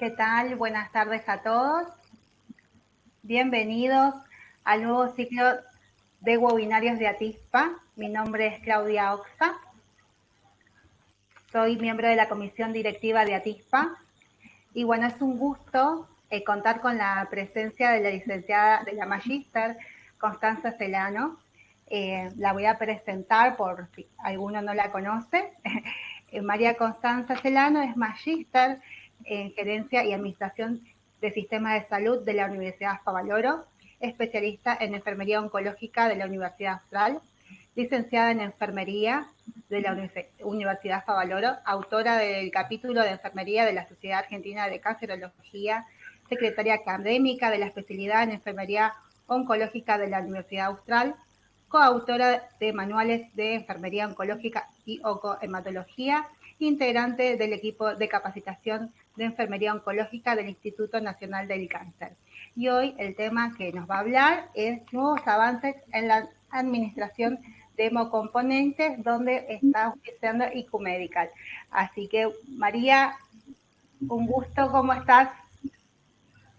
¿Qué tal? Buenas tardes a todos. Bienvenidos al nuevo ciclo de webinarios de ATISPA. Mi nombre es Claudia Oxa. Soy miembro de la comisión directiva de ATISPA. Y bueno, es un gusto contar con la presencia de la licenciada, de la magíster Constanza Celano. La voy a presentar por si alguno no la conoce. María Constanza Celano es magíster en Gerencia y Administración de Sistemas de Salud de la Universidad Favaloro, especialista en Enfermería Oncológica de la Universidad Austral, licenciada en Enfermería de la Universidad Favaloro, autora del capítulo de Enfermería de la Sociedad Argentina de Cancerología, secretaria académica de la especialidad en Enfermería Oncológica de la Universidad Austral, coautora de manuales de Enfermería Oncológica y Oncohematología, integrante del equipo de capacitación de Enfermería Oncológica del Instituto Nacional del Cáncer. Y hoy el tema que nos va a hablar es nuevos avances en la administración de hemocomponentes, donde está utilizando IQ Medical. Así que, María, un gusto, ¿cómo estás?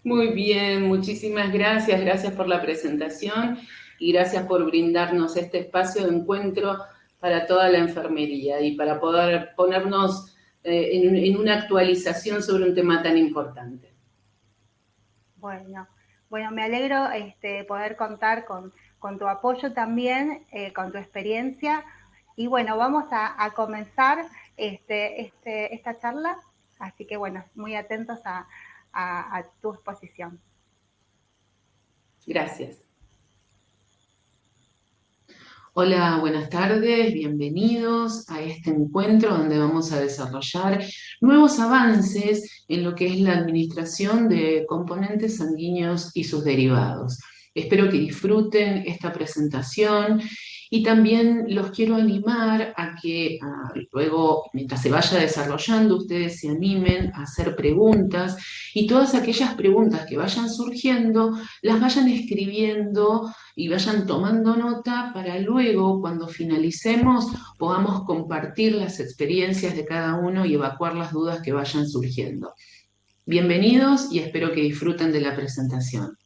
Muy bien, muchísimas gracias. Gracias por la presentación y gracias por brindarnos este espacio de encuentro para toda la enfermería y para poder ponernos en una actualización sobre un tema tan importante. Bueno, me alegro poder contar con tu apoyo también, con tu experiencia. Y bueno, vamos a comenzar esta charla. Así que bueno, muy atentos a tu exposición. Gracias. Hola, buenas tardes, bienvenidos a este encuentro donde vamos a desarrollar nuevos avances en lo que es la administración de componentes sanguíneos y sus derivados. Espero que disfruten esta presentación y también los quiero animar a que luego, mientras se vaya desarrollando, ustedes se animen a hacer preguntas y todas aquellas preguntas que vayan surgiendo las vayan escribiendo y vayan tomando nota para luego, cuando finalicemos, podamos compartir las experiencias de cada uno y evacuar las dudas que vayan surgiendo. Bienvenidos y espero que disfruten de la presentación.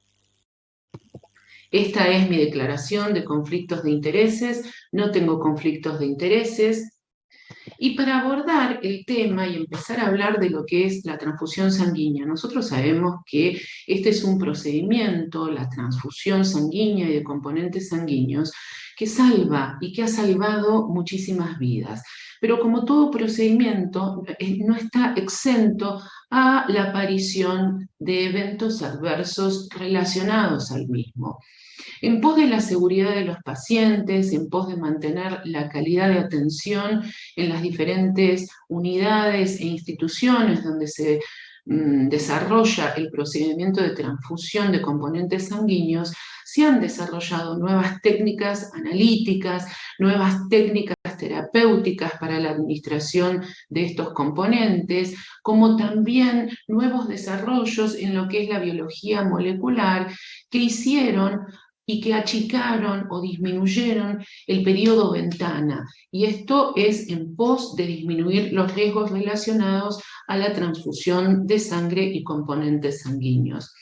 Esta es mi declaración de conflictos de intereses. No tengo conflictos de intereses. Y para abordar el tema y empezar a hablar de lo que es la transfusión sanguínea, nosotros sabemos que este es un procedimiento, la transfusión sanguínea y de componentes sanguíneos, que salva y que ha salvado muchísimas vidas. Pero como todo procedimiento, no está exento a la aparición de eventos adversos relacionados al mismo. En pos de la seguridad de los pacientes, en pos de mantener la calidad de atención en las diferentes unidades e instituciones donde se desarrolla el procedimiento de transfusión de componentes sanguíneos, se han desarrollado nuevas técnicas analíticas, nuevas técnicas terapéuticas para la administración de estos componentes, como también nuevos desarrollos en lo que es la biología molecular que hicieron y que achicaron o disminuyeron el periodo ventana. Y esto es en pos de disminuir los riesgos relacionados a la transfusión de sangre y componentes sanguíneos.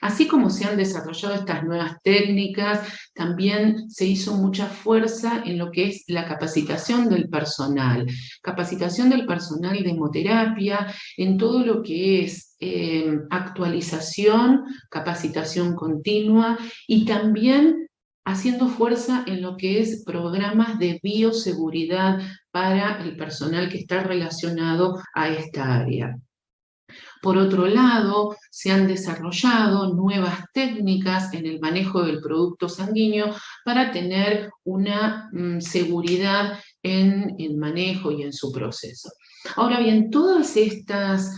Así como se han desarrollado estas nuevas técnicas, también se hizo mucha fuerza en lo que es la capacitación del personal de hemoterapia, en todo lo que es actualización, capacitación continua y también haciendo fuerza en lo que es programas de bioseguridad para el personal que está relacionado a esta área. Por otro lado, se han desarrollado nuevas técnicas en el manejo del producto sanguíneo para tener una seguridad en el manejo y en su proceso. Ahora bien, todas estas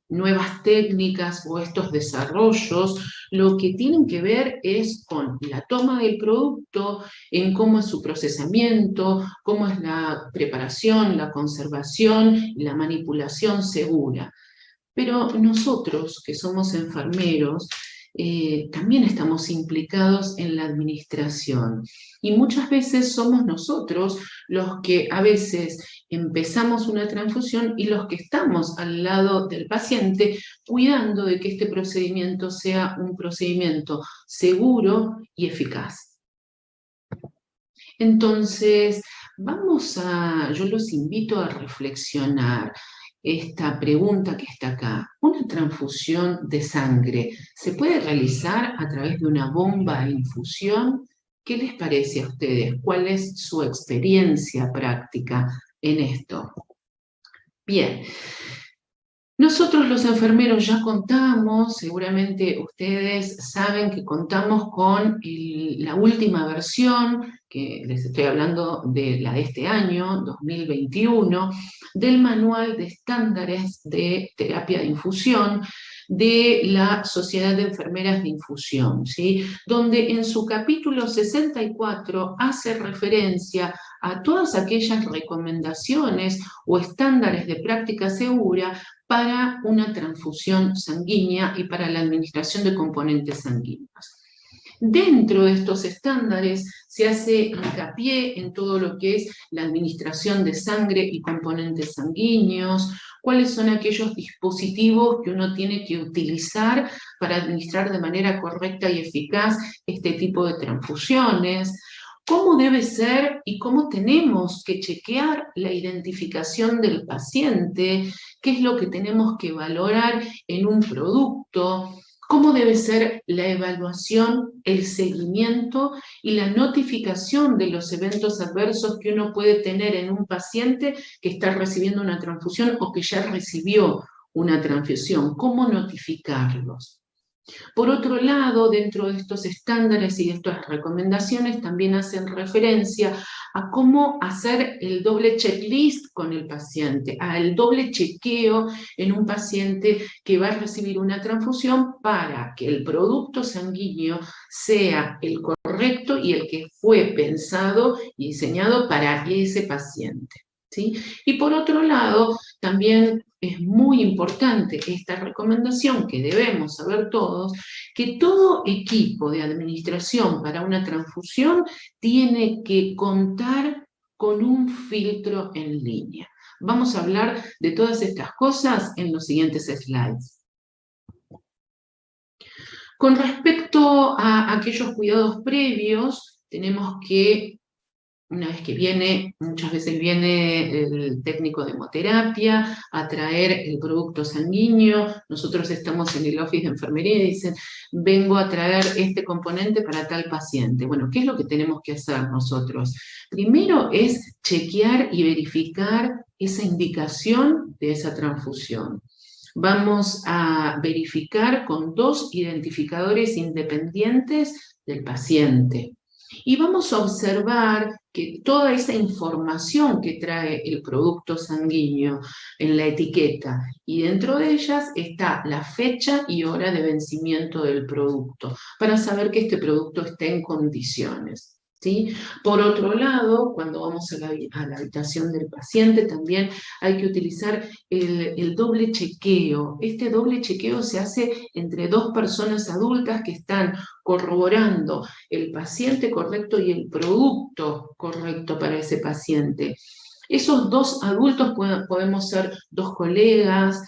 nuevas técnicas o estos desarrollos lo que tienen que ver es con la toma del producto, en cómo es su procesamiento, cómo es la preparación, la conservación y la manipulación segura. Pero nosotros, que somos enfermeros, también estamos implicados en la administración. Y muchas veces somos nosotros los que a veces empezamos una transfusión y los que estamos al lado del paciente cuidando de que este procedimiento sea un procedimiento seguro y eficaz. Entonces, yo los invito a reflexionar esta pregunta que está acá. ¿Una transfusión de sangre se puede realizar a través de una bomba de infusión? ¿Qué les parece a ustedes? ¿Cuál es su experiencia práctica en esto? Bien. Nosotros los enfermeros ya contamos, seguramente ustedes saben que contamos con la última versión, que les estoy hablando de la de este año, 2021, del Manual de Estándares de Terapia de Infusión de la Sociedad de Enfermeras de Infusión, ¿sí? Donde en su capítulo 64 hace referencia a todas aquellas recomendaciones o estándares de práctica segura para una transfusión sanguínea y para la administración de componentes sanguíneos. Dentro de estos estándares se hace hincapié en todo lo que es la administración de sangre y componentes sanguíneos, cuáles son aquellos dispositivos que uno tiene que utilizar para administrar de manera correcta y eficaz este tipo de transfusiones, cómo debe ser y cómo tenemos que chequear la identificación del paciente, qué es lo que tenemos que valorar en un producto, cómo debe ser la evaluación, el seguimiento y la notificación de los eventos adversos que uno puede tener en un paciente que está recibiendo una transfusión o que ya recibió una transfusión, cómo notificarlos. Por otro lado, dentro de estos estándares y de estas recomendaciones también hacen referencia a cómo hacer el doble checklist con el paciente, al doble chequeo en un paciente que va a recibir una transfusión para que el producto sanguíneo sea el correcto y el que fue pensado y diseñado para ese paciente, ¿sí? Y por otro lado, también es muy importante esta recomendación que debemos saber todos, que todo equipo de administración para una transfusión tiene que contar con un filtro en línea. Vamos a hablar de todas estas cosas en los siguientes slides. Con respecto a aquellos cuidados previos, tenemos que una vez que viene, muchas veces viene el técnico de hemoterapia a traer el producto sanguíneo, nosotros estamos en el office de enfermería y dicen, vengo a traer este componente para tal paciente. Bueno, ¿qué es lo que tenemos que hacer nosotros? Primero es chequear y verificar esa indicación de esa transfusión. Vamos a verificar con 2 identificadores independientes del paciente. Y vamos a observar que toda esa información que trae el producto sanguíneo en la etiqueta y dentro de ellas está la fecha y hora de vencimiento del producto para saber que este producto está en condiciones. ¿Sí? Por otro lado, cuando vamos a la habitación del paciente, también hay que utilizar el doble chequeo. Este doble chequeo se hace entre 2 personas adultas que están corroborando el paciente correcto y el producto correcto para ese paciente. Esos 2 adultos podemos ser 2 colegas,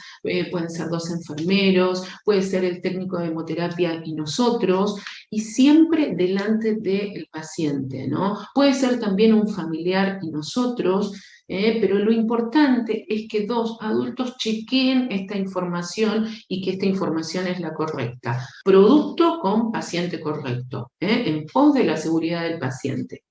pueden ser 2 enfermeros, puede ser el técnico de hemoterapia y nosotros, y siempre delante del paciente, ¿no? Puede ser también un familiar y nosotros, pero lo importante es que 2 adultos chequeen esta información y que esta información es la correcta. Producto con paciente correcto, en pos de la seguridad del paciente.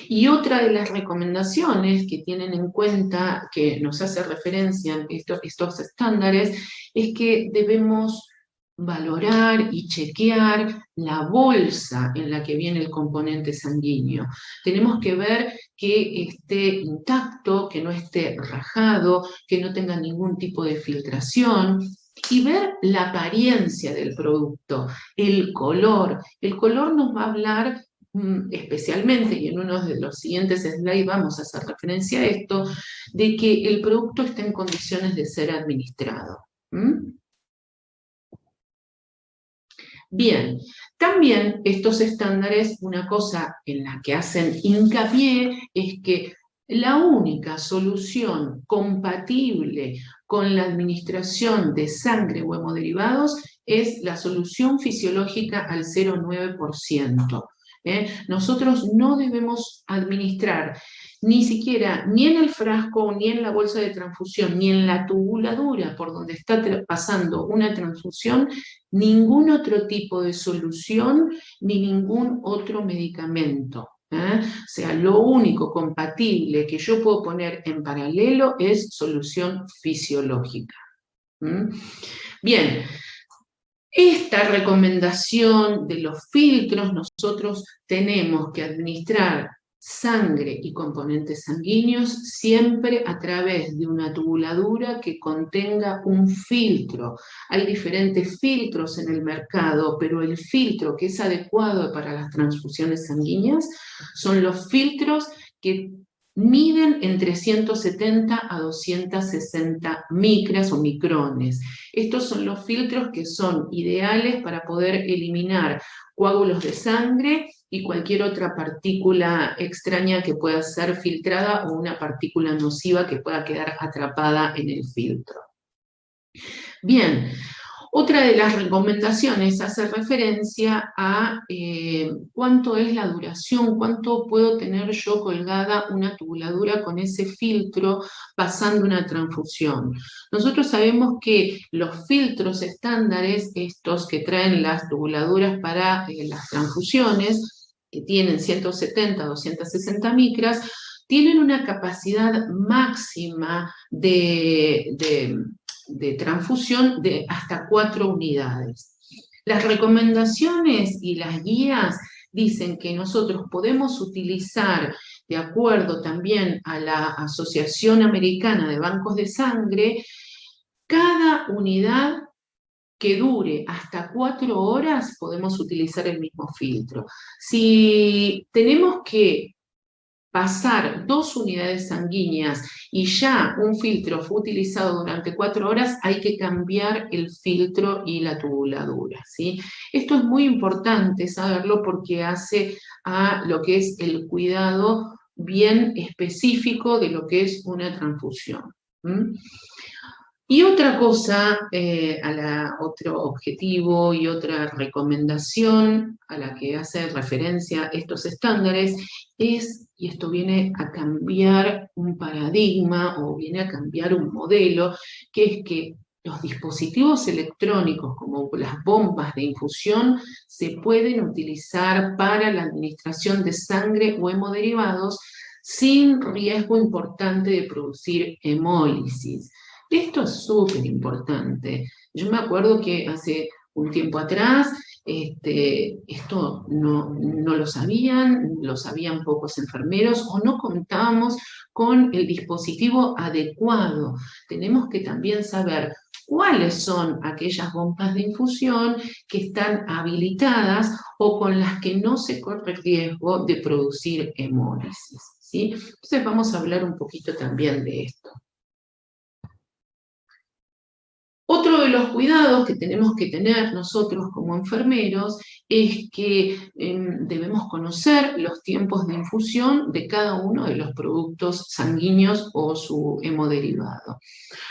Y otra de las recomendaciones que tienen en cuenta, que nos hace referencia estos estándares, es que debemos valorar y chequear la bolsa en la que viene el componente sanguíneo. Tenemos que ver que esté intacto, que no esté rajado, que no tenga ningún tipo de filtración, y ver la apariencia del producto, el color. El color nos va a hablar especialmente, y en uno de los siguientes slides vamos a hacer referencia a esto, de que el producto está en condiciones de ser administrado. Bien, también estos estándares, una cosa en la que hacen hincapié es que la única solución compatible con la administración de sangre o hemoderivados es la solución fisiológica al 0,9%. Nosotros no debemos administrar ni siquiera, ni en el frasco, ni en la bolsa de transfusión, ni en la tubuladura por donde está pasando una transfusión, ningún otro tipo de solución, ni ningún otro medicamento. O sea, lo único compatible que yo puedo poner en paralelo es solución fisiológica. Bien, esta recomendación de los filtros, nosotros tenemos que administrar sangre y componentes sanguíneos siempre a través de una tubuladura que contenga un filtro. Hay diferentes filtros en el mercado, pero el filtro que es adecuado para las transfusiones sanguíneas son los filtros que miden entre 170 a 260 micras o micrones. Estos son los filtros que son ideales para poder eliminar coágulos de sangre y cualquier otra partícula extraña que pueda ser filtrada o una partícula nociva que pueda quedar atrapada en el filtro. Bien, otra de las recomendaciones hace referencia a cuánto es la duración, cuánto puedo tener yo colgada una tubuladura con ese filtro pasando una transfusión. Nosotros sabemos que los filtros estándares, estos que traen las tubuladuras para las transfusiones, que tienen 170, 260 micras, tienen una capacidad máxima de transfusión de hasta 4 unidades. Las recomendaciones y las guías dicen que nosotros podemos utilizar, de acuerdo también a la Asociación Americana de Bancos de Sangre, cada unidad que dure hasta 4 horas podemos utilizar el mismo filtro. Si tenemos que pasar 2 unidades sanguíneas y ya un filtro fue utilizado durante 4 horas, hay que cambiar el filtro y la tubuladura, ¿sí? Esto es muy importante saberlo porque hace a lo que es el cuidado bien específico de lo que es una transfusión. Y otra cosa, otro objetivo y otra recomendación a la que hace referencia estos estándares es, y esto viene a cambiar un paradigma o viene a cambiar un modelo, que es que los dispositivos electrónicos como las bombas de infusión se pueden utilizar para la administración de sangre o hemoderivados sin riesgo importante de producir hemólisis. Esto es súper importante. Yo me acuerdo que hace un tiempo atrás esto no lo sabían pocos enfermeros o no contábamos con el dispositivo adecuado. Tenemos que también saber cuáles son aquellas bombas de infusión que están habilitadas o con las que no se corre riesgo de producir hemólisis, ¿sí? Entonces vamos a hablar un poquito también de esto. Otro de los cuidados que tenemos que tener nosotros como enfermeros es que debemos conocer los tiempos de infusión de cada uno de los productos sanguíneos o su hemoderivato.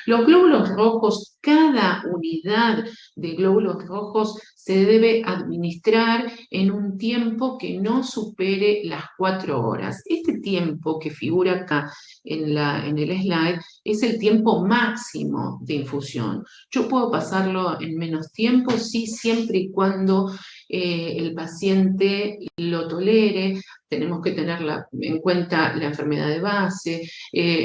Los glóbulos rojos, cada unidad de glóbulos rojos se debe administrar en un tiempo que no supere las 4 horas. Este tiempo que figura acá en el slide es el tiempo máximo de infusión. Yo puedo pasarlo en menos tiempo, sí, siempre y cuando el paciente lo tolere. Tenemos que tener en cuenta la enfermedad de base,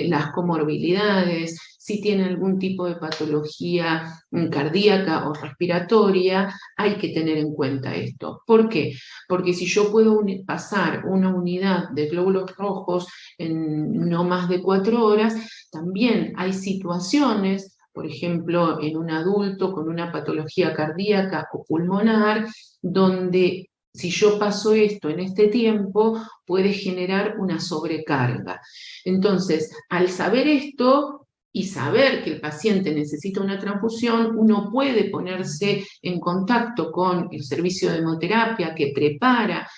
las comorbilidades, si tiene algún tipo de patología cardíaca o respiratoria, hay que tener en cuenta esto. ¿Por qué? Porque si yo puedo pasar una unidad de glóbulos rojos en no más de 4 horas, también hay situaciones, por ejemplo, en un adulto con una patología cardíaca o pulmonar, donde si yo paso esto en este tiempo, puede generar una sobrecarga. Entonces, al saber esto, y saber que el paciente necesita una transfusión, uno puede ponerse en contacto con el servicio de hemoterapia que prepara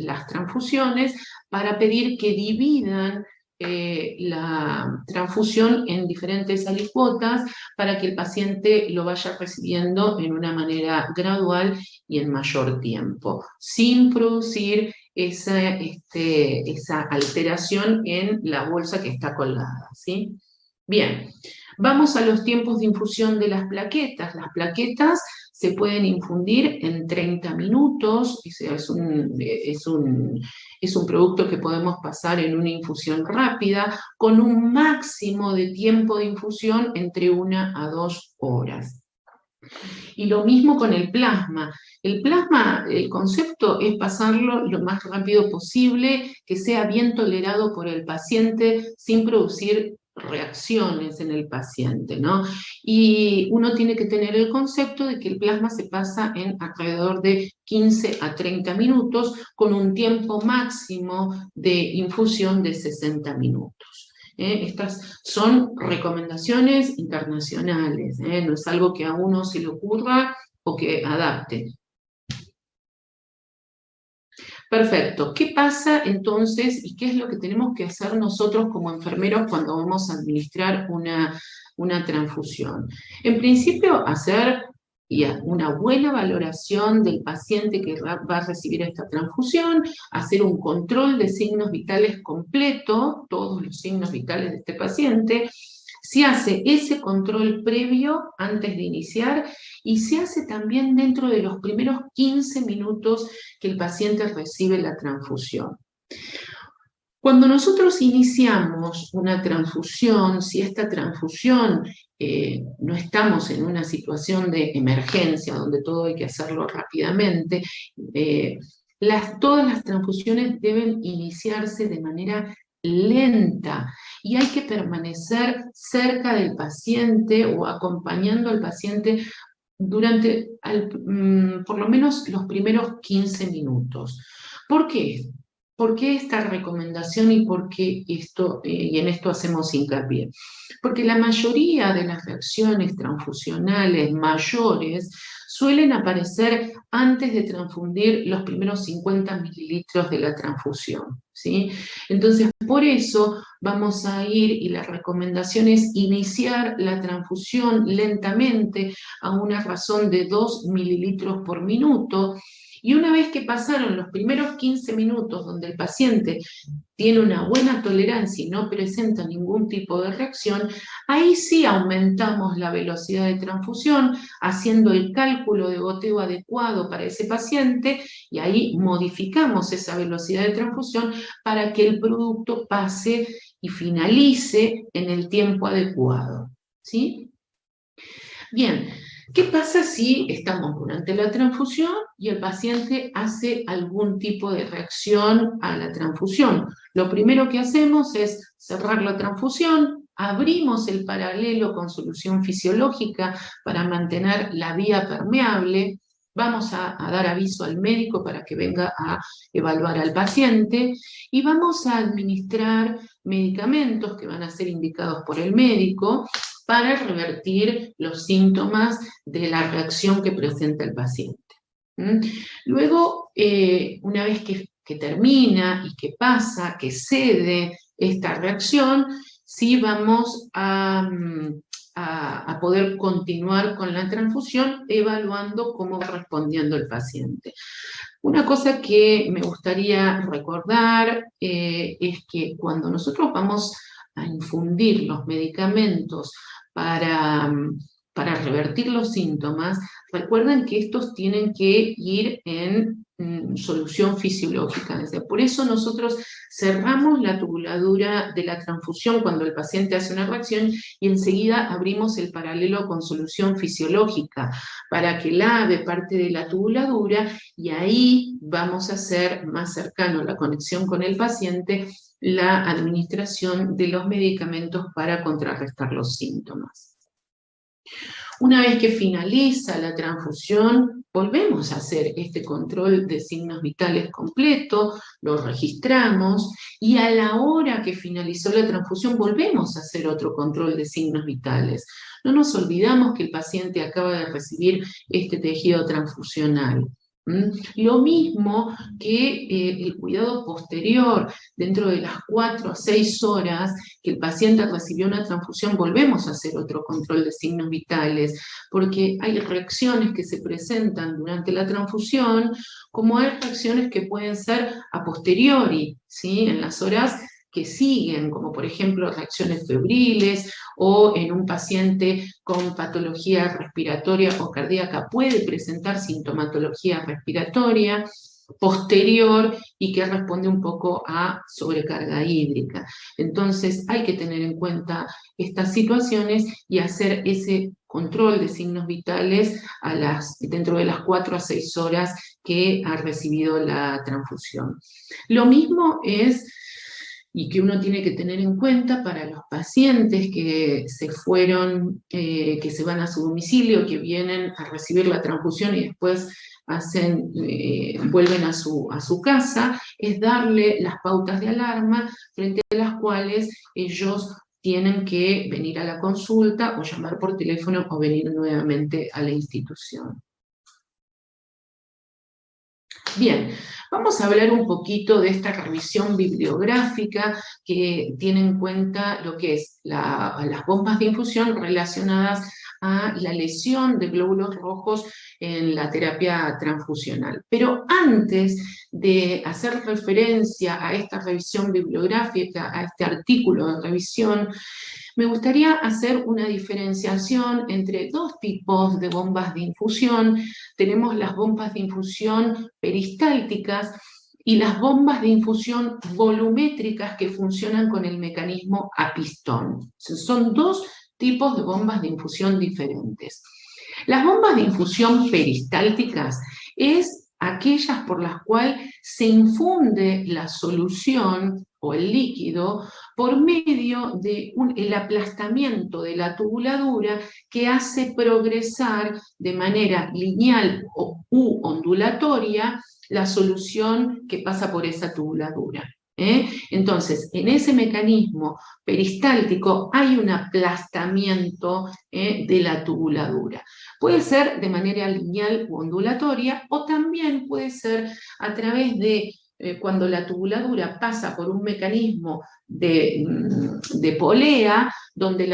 las transfusiones para pedir que dividan la transfusión en diferentes alicuotas para que el paciente lo vaya recibiendo en una manera gradual y en mayor tiempo, sin producir esa alteración en la bolsa que está colgada, ¿sí? Bien, vamos a los tiempos de infusión de las plaquetas. Las plaquetas se pueden infundir en 30 minutos, es un producto que podemos pasar en una infusión rápida, con un máximo de tiempo de infusión entre 1 a 2 horas. Y lo mismo con el plasma. El plasma, el concepto es pasarlo lo más rápido posible, que sea bien tolerado por el paciente sin producir reacciones en el paciente, ¿no? Y uno tiene que tener el concepto de que el plasma se pasa en alrededor de 15 a 30 minutos con un tiempo máximo de infusión de 60 minutos. Estas son recomendaciones internacionales, no es algo que a uno se le ocurra o que adapte. Perfecto. ¿Qué pasa entonces y qué es lo que tenemos que hacer nosotros como enfermeros cuando vamos a administrar una transfusión? En principio, hacer una buena valoración del paciente que va a recibir esta transfusión, hacer un control de signos vitales completo, todos los signos vitales de este paciente. Se hace ese control previo antes de iniciar y se hace también dentro de los primeros 15 minutos que el paciente recibe la transfusión. Cuando nosotros iniciamos una transfusión, si esta transfusión no estamos en una situación de emergencia donde todo hay que hacerlo rápidamente, todas las transfusiones deben iniciarse de manera lenta y hay que permanecer cerca del paciente o acompañando al paciente durante por lo menos los primeros 15 minutos. ¿Por qué? ¿Por qué esta recomendación y por qué esto, y en esto hacemos hincapié? Porque la mayoría de las reacciones transfusionales mayores suelen aparecer antes de transfundir los primeros 50 mililitros de la transfusión, ¿sí? Entonces, por eso vamos a ir, y la recomendación es iniciar la transfusión lentamente a una razón de 2 mililitros por minuto, y una vez que pasaron los primeros 15 minutos donde el paciente tiene una buena tolerancia y no presenta ningún tipo de reacción, ahí sí aumentamos la velocidad de transfusión, haciendo el cálculo de goteo adecuado para ese paciente, y ahí modificamos esa velocidad de transfusión para que el producto pase y finalice en el tiempo adecuado, ¿sí? Bien. ¿Qué pasa si estamos durante la transfusión y el paciente hace algún tipo de reacción a la transfusión? Lo primero que hacemos es cerrar la transfusión, abrimos el paralelo con solución fisiológica para mantener la vía permeable, vamos a dar aviso al médico para que venga a evaluar al paciente y vamos a administrar medicamentos que van a ser indicados por el médico para revertir los síntomas de la reacción que presenta el paciente. Luego, una vez que termina y que pasa, que cede esta reacción, sí vamos a poder continuar con la transfusión evaluando cómo va respondiendo el paciente. Una cosa que me gustaría recordar es que cuando nosotros vamos a infundir los medicamentos para revertir los síntomas, recuerden que estos tienen que ir en solución fisiológica. Por eso nosotros cerramos la tubuladura de la transfusión cuando el paciente hace una reacción y enseguida abrimos el paralelo con solución fisiológica para que lave parte de la tubuladura y ahí vamos a hacer más cercano la conexión con el paciente la administración de los medicamentos para contrarrestar los síntomas. Una vez que finaliza la transfusión, volvemos a hacer este control de signos vitales completo, lo registramos, y a la hora que finalizó la transfusión volvemos a hacer otro control de signos vitales. No nos olvidamos que el paciente acaba de recibir este tejido transfusional. Lo mismo que el cuidado posterior, dentro de las 4 a 6 horas que el paciente recibió una transfusión, volvemos a hacer otro control de signos vitales, porque hay reacciones que se presentan durante la transfusión, como hay reacciones que pueden ser a posteriori, ¿sí? En las horas que siguen, como por ejemplo reacciones febriles, o en un paciente con patología respiratoria o cardíaca puede presentar sintomatología respiratoria posterior y que responde un poco a sobrecarga hídrica. Entonces hay que tener en cuenta estas situaciones y hacer ese control de signos vitales dentro de las 4 a 6 horas que ha recibido la transfusión. Lo mismo es, y que uno tiene que tener en cuenta para los pacientes que se fueron, que se van a su domicilio, que vienen a recibir la transfusión y después vuelven a su casa, es darle las pautas de alarma frente a las cuales ellos tienen que venir a la consulta o llamar por teléfono o venir nuevamente a la institución. Bien, vamos a hablar un poquito de esta revisión bibliográfica que tiene en cuenta lo que es las bombas de infusión relacionadas a la lesión de glóbulos rojos en la terapia transfusional. Pero antes de hacer referencia a esta revisión bibliográfica, a este artículo de revisión, me gustaría hacer una diferenciación entre dos tipos de bombas de infusión. Tenemos las bombas de infusión peristálticas y las bombas de infusión volumétricas que funcionan con el mecanismo a pistón. Son dos tipos de bombas de infusión diferentes. Las bombas de infusión peristálticas es aquellas por las cuales se infunde la solución o el líquido por medio del aplastamiento de la tubuladura que hace progresar de manera lineal u ondulatoria la solución que pasa por esa tubuladura. Entonces, en ese mecanismo peristáltico hay un aplastamiento de la tubuladura. Puede ser de manera lineal u ondulatoria, o también puede ser a través de cuando la tubuladura pasa por un mecanismo de polea, donde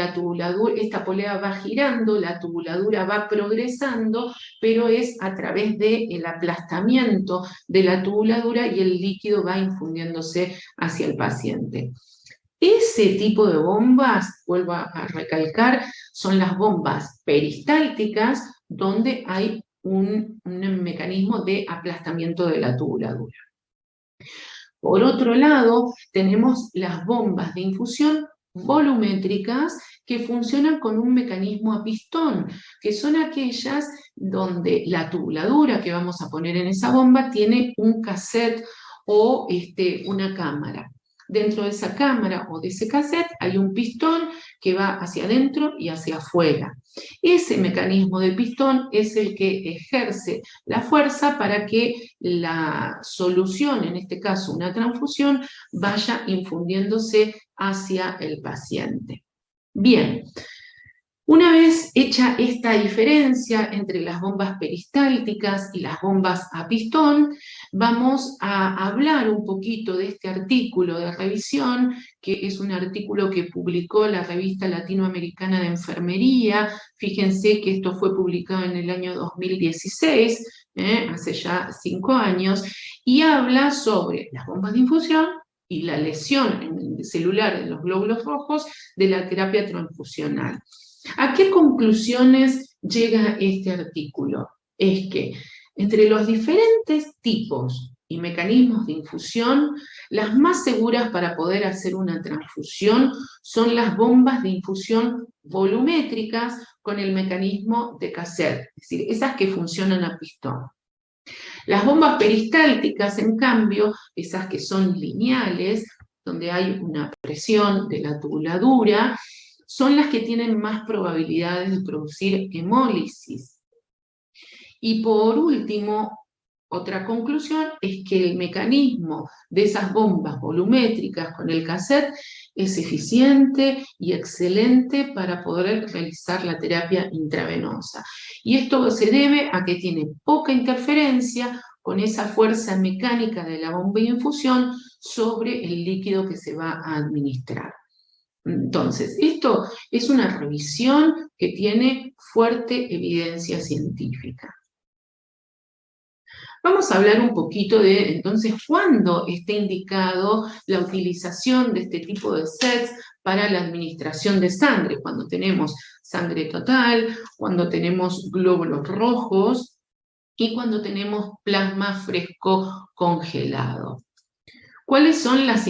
esta polea va girando, la tubuladura va progresando, pero es a través del aplastamiento de la tubuladura y el líquido va infundiéndose hacia el paciente. Ese tipo de bombas, vuelvo a recalcar, son las bombas peristálticas, donde hay un mecanismo de aplastamiento de la tubuladura. Por otro lado, tenemos las bombas de infusión volumétricas que funcionan con un mecanismo a pistón, que son aquellas donde la tubuladura que vamos a poner en esa bomba tiene un cassette o una cámara. Dentro de esa cámara o de ese cassette hay un pistón que va hacia adentro y hacia afuera. Ese mecanismo de pistón es el que ejerce la fuerza para que la solución, en este caso una transfusión, vaya infundiéndose hacia el paciente. Bien, una vez hecha esta diferencia entre las bombas peristálticas y las bombas a pistón, vamos a hablar un poquito de este artículo de revisión, que es un artículo que publicó la Revista Latinoamericana de Enfermería. Fíjense que esto fue publicado en el año 2016, hace ya 5 años, y habla sobre las bombas de infusión y la lesión celular de los glóbulos rojos de la terapia transfusional. ¿A qué conclusiones llega este artículo? Es que entre los diferentes tipos y mecanismos de infusión, las más seguras para poder hacer una transfusión son las bombas de infusión volumétricas con el mecanismo de cassette, es decir, esas que funcionan a pistón. Las bombas peristálticas, en cambio, esas que son lineales, donde hay una presión de la tubuladura, son las que tienen más probabilidades de producir hemólisis. Y por último, otra conclusión es que el mecanismo de esas bombas volumétricas con el cassette es eficiente y excelente para poder realizar la terapia intravenosa. Y esto se debe a que tiene poca interferencia con esa fuerza mecánica de la bomba de infusión sobre el líquido que se va a administrar. Entonces, esto es una revisión que tiene fuerte evidencia científica. Vamos a hablar un poquito de, entonces, cuándo está indicado la utilización de este tipo de sets para la administración de sangre, cuando tenemos sangre total, cuando tenemos glóbulos rojos y cuando tenemos plasma fresco congelado. ¿Cuáles son las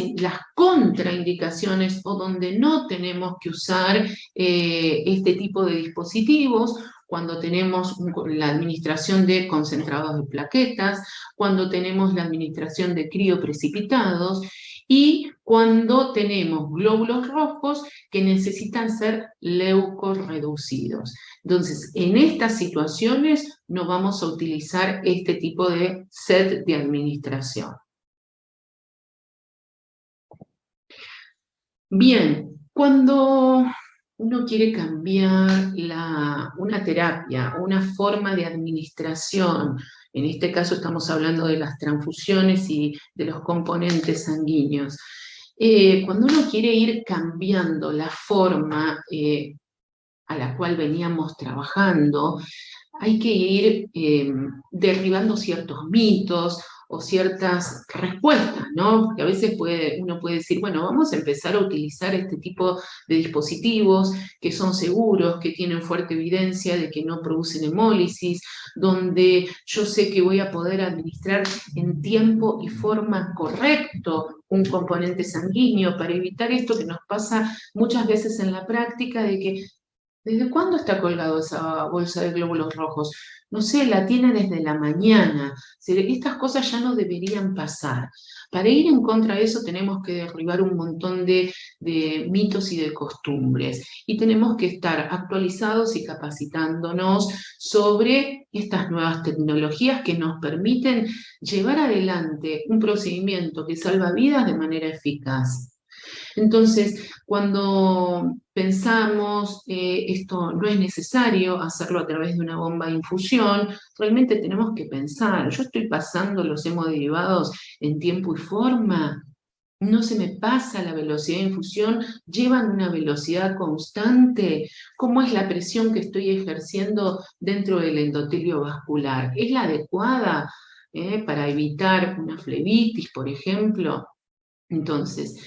contraindicaciones o donde no tenemos que usar este tipo de dispositivos? Cuando tenemos la administración de concentrados de plaquetas, cuando tenemos la administración de crioprecipitados y cuando tenemos glóbulos rojos que necesitan ser leucorreducidos. Entonces, en estas situaciones no vamos a utilizar este tipo de set de administración. Bien, cuando uno quiere cambiar una terapia, una forma de administración, en este caso estamos hablando de las transfusiones y de los componentes sanguíneos, cuando uno quiere ir cambiando la forma a la cual veníamos trabajando, hay que ir derribando ciertos mitos o ciertas respuestas, ¿no? Porque a veces uno puede decir, bueno, vamos a empezar a utilizar este tipo de dispositivos que son seguros, que tienen fuerte evidencia de que no producen hemólisis, donde yo sé que voy a poder administrar en tiempo y forma correcto un componente sanguíneo para evitar esto que nos pasa muchas veces en la práctica de que ¿desde cuándo está colgado esa bolsa de glóbulos rojos? No sé, la tiene desde la mañana. Estas cosas ya no deberían pasar. Para ir en contra de eso tenemos que derribar un montón de mitos y de costumbres. Y tenemos que estar actualizados y capacitándonos sobre estas nuevas tecnologías que nos permiten llevar adelante un procedimiento que salva vidas de manera eficaz. Entonces, cuando pensamos esto no es necesario hacerlo a través de una bomba de infusión, realmente tenemos que pensar, ¿yo estoy pasando los hemoderivados en tiempo y forma? No se me pasa la velocidad de infusión, llevan una velocidad constante. ¿Cómo es la presión que estoy ejerciendo dentro del endotelio vascular? ¿Es la adecuada para evitar una flebitis, por ejemplo? Entonces,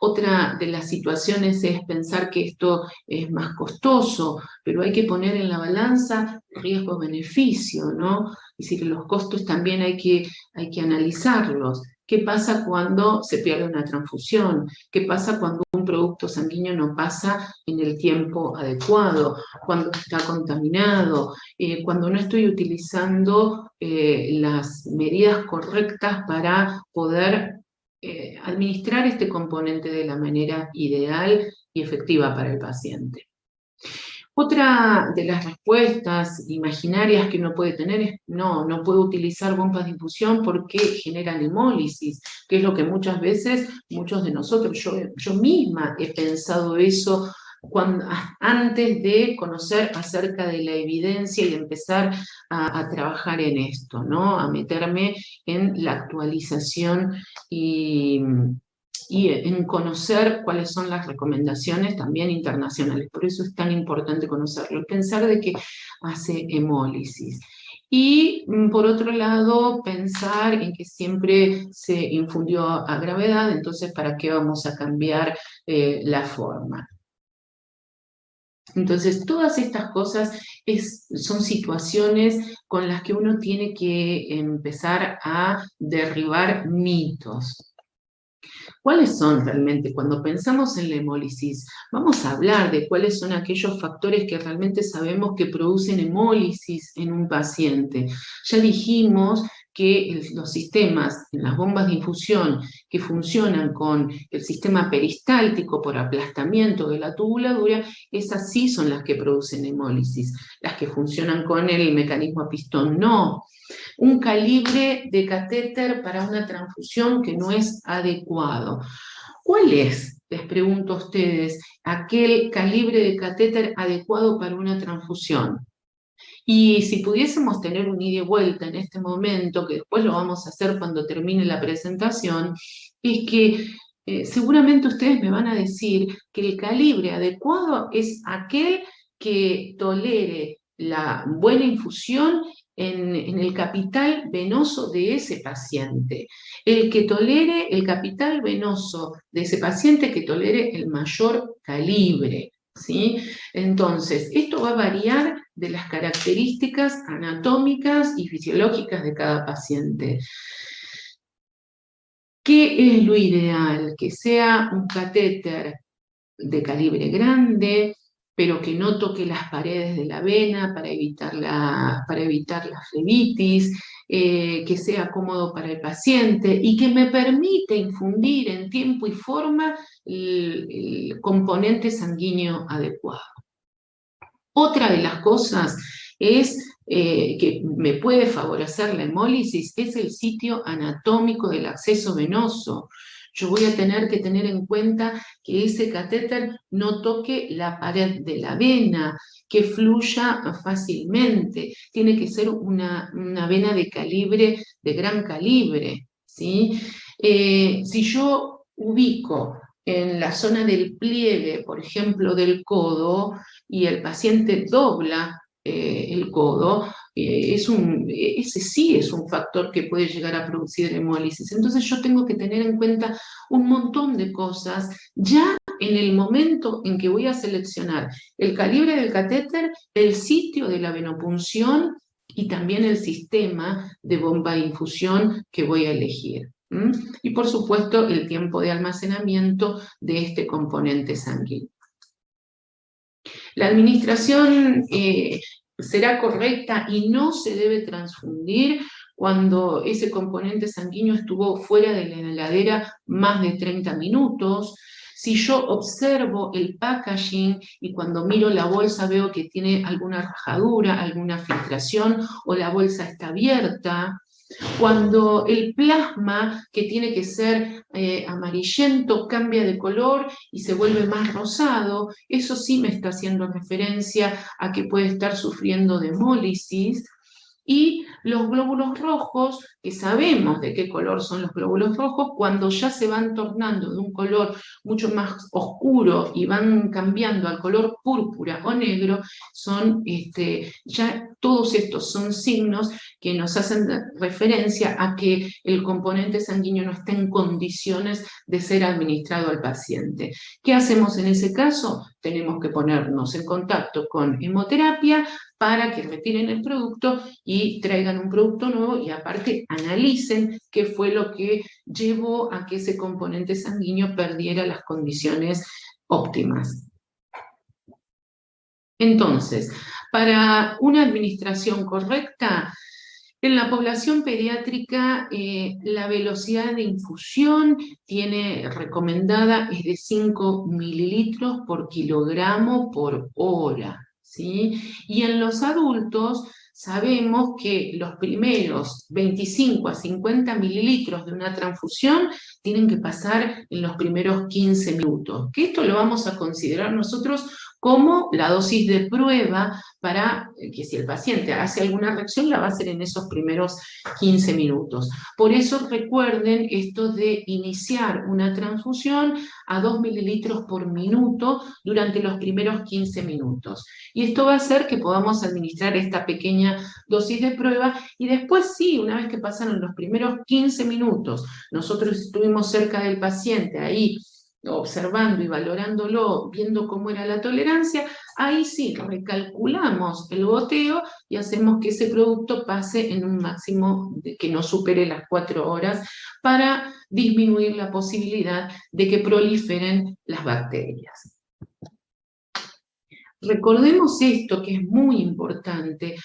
otra de las situaciones es pensar que esto es más costoso, pero hay que poner en la balanza riesgo-beneficio, ¿no? Es decir, los costos también hay que analizarlos. ¿Qué pasa cuando se pierde una transfusión? ¿Qué pasa cuando un producto sanguíneo no pasa en el tiempo adecuado? Cuando está contaminado, cuando no estoy utilizando las medidas correctas para poder administrar este componente de la manera ideal y efectiva para el paciente. Otra de las respuestas imaginarias que uno puede tener es no puedo utilizar bombas de infusión porque generan hemólisis, que es lo que muchas veces, muchos de nosotros, yo misma he pensado eso antes de conocer acerca de la evidencia y de empezar a trabajar en esto, ¿no? A meterme en la actualización y en conocer cuáles son las recomendaciones también internacionales. Por eso es tan importante conocerlo y pensar de que hace hemólisis. Y por otro lado, pensar en que siempre se infundió a gravedad, entonces ¿para qué vamos a cambiar la forma? Entonces, todas estas cosas son situaciones con las que uno tiene que empezar a derribar mitos. ¿Cuáles son realmente? Cuando pensamos en la hemólisis, vamos a hablar de cuáles son aquellos factores que realmente sabemos que producen hemólisis en un paciente. Ya dijimos que los sistemas en las bombas de infusión que funcionan con el sistema peristáltico por aplastamiento de la tubuladura, esas sí son las que producen hemólisis. Las que funcionan con el mecanismo a pistón, no. Un calibre de catéter para una transfusión que no es adecuado. ¿Cuál es, les pregunto a ustedes, aquel calibre de catéter adecuado para una transfusión? Y si pudiésemos tener un ida y vuelta en este momento, que después lo vamos a hacer cuando termine la presentación, es que seguramente ustedes me van a decir que el calibre adecuado es aquel que tolere la buena infusión en el capital venoso de ese paciente. El que tolere el capital venoso de ese paciente, que tolere el mayor calibre, ¿sí? Entonces, esto va a variar de las características anatómicas y fisiológicas de cada paciente. ¿Qué es lo ideal? Que sea un catéter de calibre grande, pero que no toque las paredes de la vena para evitar la flebitis, que sea cómodo para el paciente y que me permite infundir en tiempo y forma el componente sanguíneo adecuado. Otra de las cosas que me puede favorecer la hemólisis es el sitio anatómico del acceso venoso. Yo voy a tener que tener en cuenta que ese catéter no toque la pared de la vena, que fluya fácilmente. Tiene que ser una vena de gran calibre, ¿sí? Si yo ubico en la zona del pliegue, por ejemplo, del codo, y el paciente dobla el codo, ese sí es un factor que puede llegar a producir hemólisis. Entonces yo tengo que tener en cuenta un montón de cosas ya en el momento en que voy a seleccionar el calibre del catéter, el sitio de la venopunción y también el sistema de bomba de infusión que voy a elegir. Y por supuesto el tiempo de almacenamiento de este componente sanguíneo. La administración será correcta y no se debe transfundir cuando ese componente sanguíneo estuvo fuera de la heladera más de 30 minutos. Si yo observo el packaging y cuando miro la bolsa veo que tiene alguna rajadura, alguna filtración o la bolsa está abierta. Cuando el plasma, que tiene que ser amarillento, cambia de color y se vuelve más rosado, eso sí me está haciendo referencia a que puede estar sufriendo de hemólisis. Y los glóbulos rojos, que sabemos de qué color son los glóbulos rojos, cuando ya se van tornando de un color mucho más oscuro y van cambiando al color púrpura o negro, ya todos estos son signos que nos hacen referencia a que el componente sanguíneo no está en condiciones de ser administrado al paciente. ¿Qué hacemos en ese caso? Tenemos que ponernos en contacto con hemoterapia para que retiren el producto y traigan un producto nuevo y aparte analicen qué fue lo que llevó a que ese componente sanguíneo perdiera las condiciones óptimas. Entonces, para una administración correcta, en la población pediátrica, la velocidad de infusión recomendada es de 5 mililitros por kilogramo por hora, ¿sí? Y en los adultos sabemos que los primeros 25 a 50 mililitros de una transfusión tienen que pasar en los primeros 15 minutos, que esto lo vamos a considerar nosotros como la dosis de prueba para que si el paciente hace alguna reacción la va a hacer en esos primeros 15 minutos. Por eso recuerden esto de iniciar una transfusión a 2 mililitros por minuto durante los primeros 15 minutos. Y esto va a hacer que podamos administrar esta pequeña dosis de prueba y después sí, una vez que pasaron los primeros 15 minutos, nosotros estuvimos cerca del paciente ahí, observando y valorándolo, viendo cómo era la tolerancia, ahí sí recalculamos el goteo y hacemos que ese producto pase en un máximo que no supere las 4 horas para disminuir la posibilidad de que proliferen las bacterias. Recordemos esto, que es muy importante.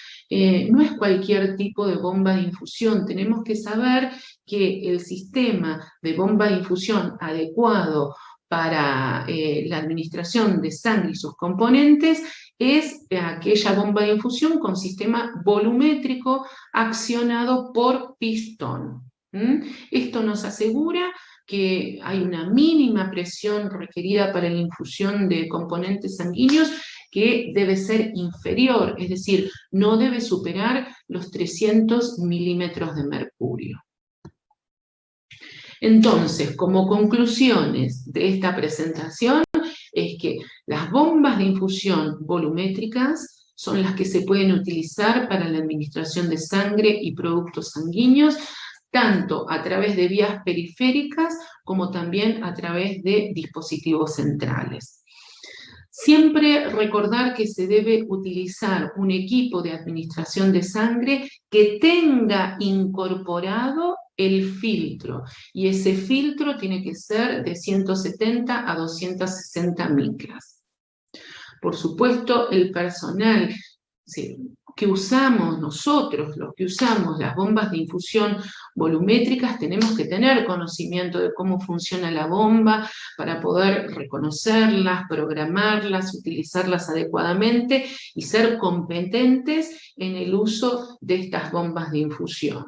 No es cualquier tipo de bomba de infusión. Tenemos que saber que el sistema de bomba de infusión adecuado para la administración de sangre y sus componentes es aquella bomba de infusión con sistema volumétrico accionado por pistón. Esto nos asegura que hay una mínima presión requerida para la infusión de componentes sanguíneos que debe ser inferior, es decir, no debe superar los 300 milímetros de mercurio. Entonces, como conclusiones de esta presentación, es que las bombas de infusión volumétricas son las que se pueden utilizar para la administración de sangre y productos sanguíneos, tanto a través de vías periféricas como también a través de dispositivos centrales. Siempre recordar que se debe utilizar un equipo de administración de sangre que tenga incorporado el filtro, y ese filtro tiene que ser de 170 a 260 micras. Por supuesto, el personal que usamos nosotros, los que usamos las bombas de infusión volumétricas, tenemos que tener conocimiento de cómo funciona la bomba para poder reconocerlas, programarlas, utilizarlas adecuadamente y ser competentes en el uso de estas bombas de infusión.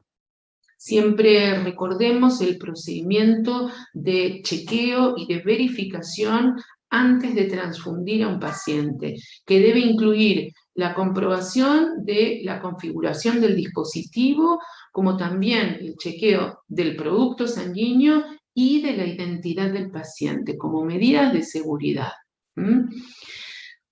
Siempre recordemos el procedimiento de chequeo y de verificación antes de transfundir a un paciente, que debe incluir la comprobación de la configuración del dispositivo, como también el chequeo del producto sanguíneo y de la identidad del paciente, como medidas de seguridad.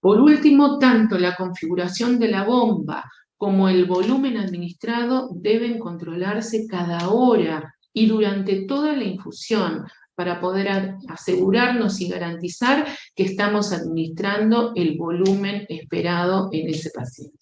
Por último, tanto la configuración de la bomba como el volumen administrado deben controlarse cada hora y durante toda la infusión para poder asegurarnos y garantizar que estamos administrando el volumen esperado en ese paciente.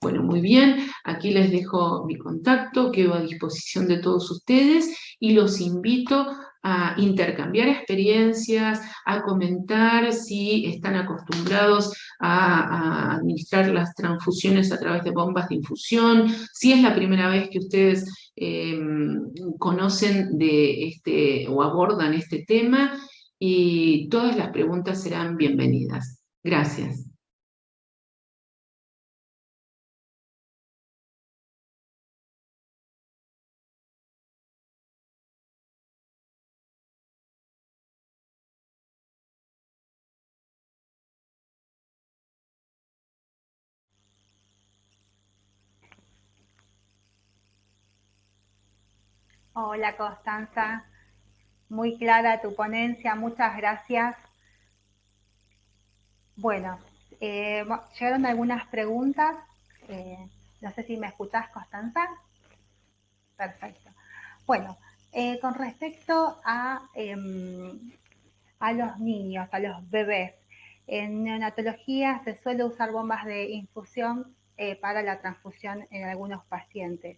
Bueno, muy bien, aquí les dejo mi contacto, quedo a disposición de todos ustedes y los invito a intercambiar experiencias, a comentar si están acostumbrados a administrar las transfusiones a través de bombas de infusión, si es la primera vez que ustedes conocen de o abordan este tema, y todas las preguntas serán bienvenidas. Gracias. Hola Constanza, muy clara tu ponencia, muchas gracias. Bueno, llegaron algunas preguntas, no sé si me escuchás, Constanza. Perfecto. Bueno, con respecto a los niños, a los bebés, en neonatología se suele usar bombas de infusión para la transfusión en algunos pacientes.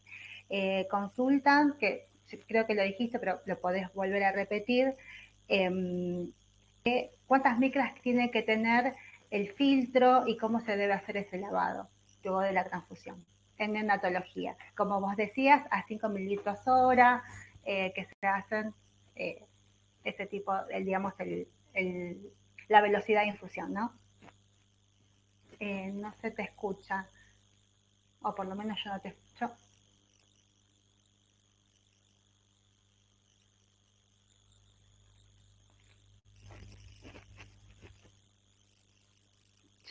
Consultan, que creo que lo dijiste, pero lo podés volver a repetir, cuántas micras tiene que tener el filtro y cómo se debe hacer ese lavado luego de la transfusión en neonatología. Como vos decías, a 5 mililitros hora, que se hacen ese tipo, digamos, la velocidad de infusión, ¿no? No se te escucha, o por lo menos yo no te escucho.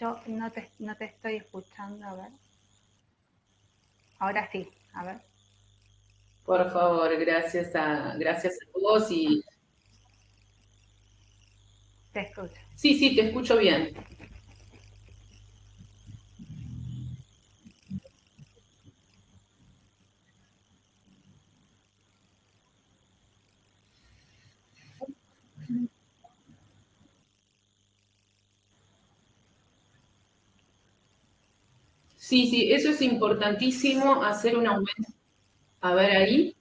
Yo no te estoy escuchando, a ver. Ahora sí, a ver. Por favor, gracias a vos y... Te escucho. Sí, te escucho bien. Sí, eso es importantísimo, hacer un aumento. A ver ahí.